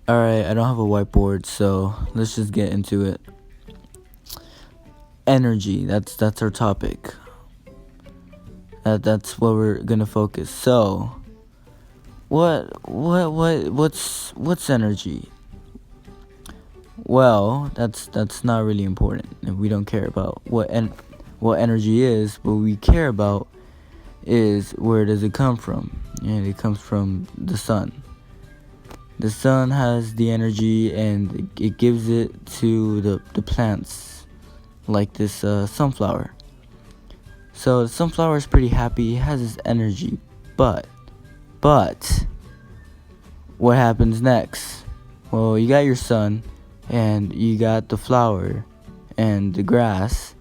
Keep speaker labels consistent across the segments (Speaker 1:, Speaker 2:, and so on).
Speaker 1: Alright, I don't have a whiteboard, so let's just get into it. Energy, that's our topic. That's what we're gonna focus. So, what's energy? Well, that's not really important, and we don't care about what energy is. What we care about is where does it come from, and it comes from the sun. The sun has the energy, and it gives it to the plants, like this sunflower. So the sunflower is pretty happy. It has this energy, but what happens next? Well, you got your sun, and you got the flower, and the grass.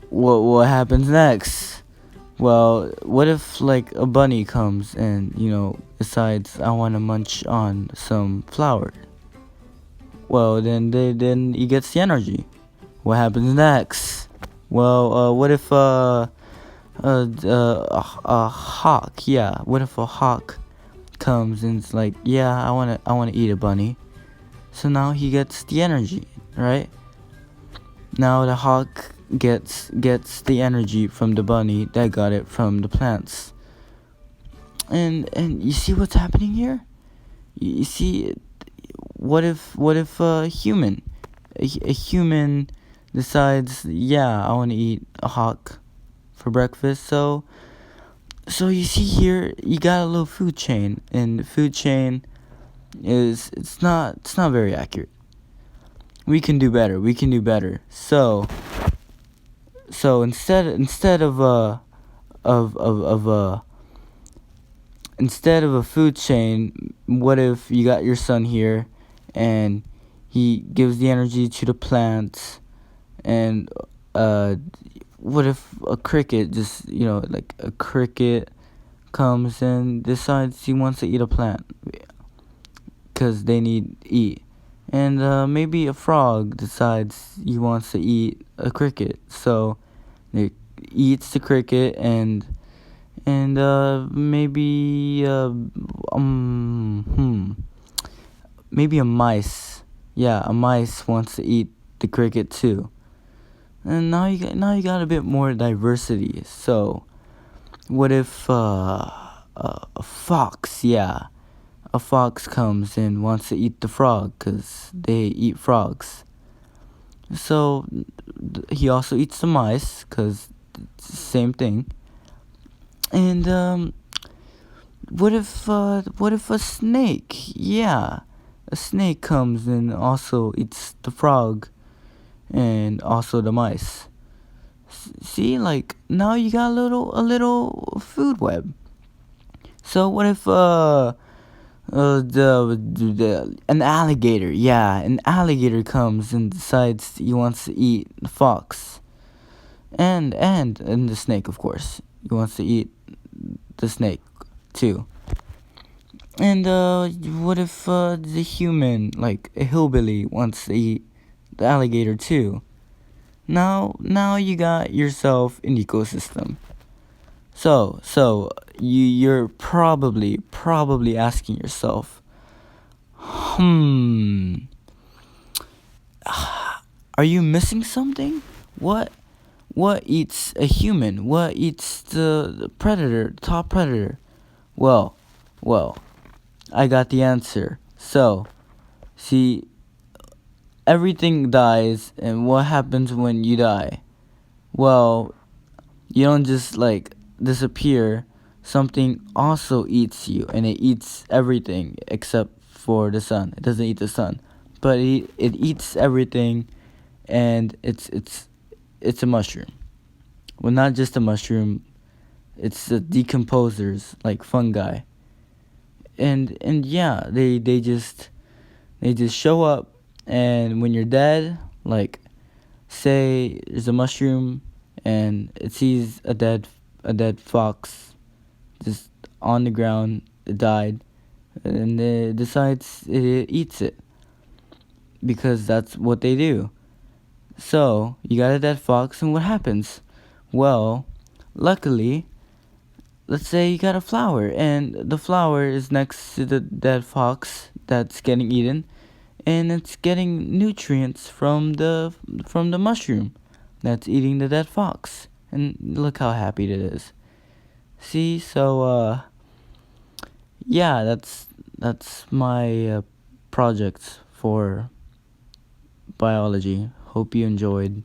Speaker 1: What happens next? Well, what if like a bunny comes and decides I want to munch on some flower? Well, then he gets the energy. What happens next? Well, what if a hawk? Yeah, what if a hawk comes and it's like, yeah, I wanna eat a bunny. So now he gets the energy, right? Now the hawk gets the energy from the bunny that got it from the plants. And you see what's happening here? You see, what if a human decides, yeah, I want to eat a hawk for breakfast. So you see here, you got a little food chain, and the food chain it's not very accurate. We can do better. So instead of a food chain, what if you got your son here, and he gives the energy to the plants, and what if a cricket just like a cricket comes and decides he wants to eat a plant because they need eat, and maybe a frog decides he wants to eat a cricket, so it eats the cricket, and maybe a mice. Yeah, a mice wants to eat the cricket too. And now you got a bit more diversity. So, what if a fox? Yeah, a fox comes and wants to eat the frog because they eat frogs. So he also eats the mice because it's the same thing. And what if a snake? Yeah, a snake comes and also eats the frog and also the mice. See, like now you got a little food web. So what if an alligator? Yeah, an alligator comes and decides he wants to eat the fox, and the snake, of course. He wants to eat the snake too. And what if the human, like a hillbilly, wants to eat the alligator too? Now you got yourself an ecosystem. So you're probably asking yourself, hmm, are you missing something? What eats a human? What eats the predator, the top predator? Well, well, I got the answer. So, see, everything dies, and what happens when you die? Well, you don't just like disappear. Something also eats you, and it eats everything except for the sun. It doesn't eat the sun, but it eats everything, and it's a mushroom. Well, not just a mushroom. It's the decomposers, like fungi, and yeah, they just show up, and when you're dead, like say there's a mushroom, and it sees a dead fox just on the ground. It died, and it decides it eats it because that's what they do. So you got a dead fox, and what happens? Well, luckily, let's say you got a flower, and the flower is next to the dead fox that's getting eaten, and it's getting nutrients from the mushroom that's eating the dead fox. And look how happy it is. See, so yeah, that's my project for biology. Hope you enjoyed.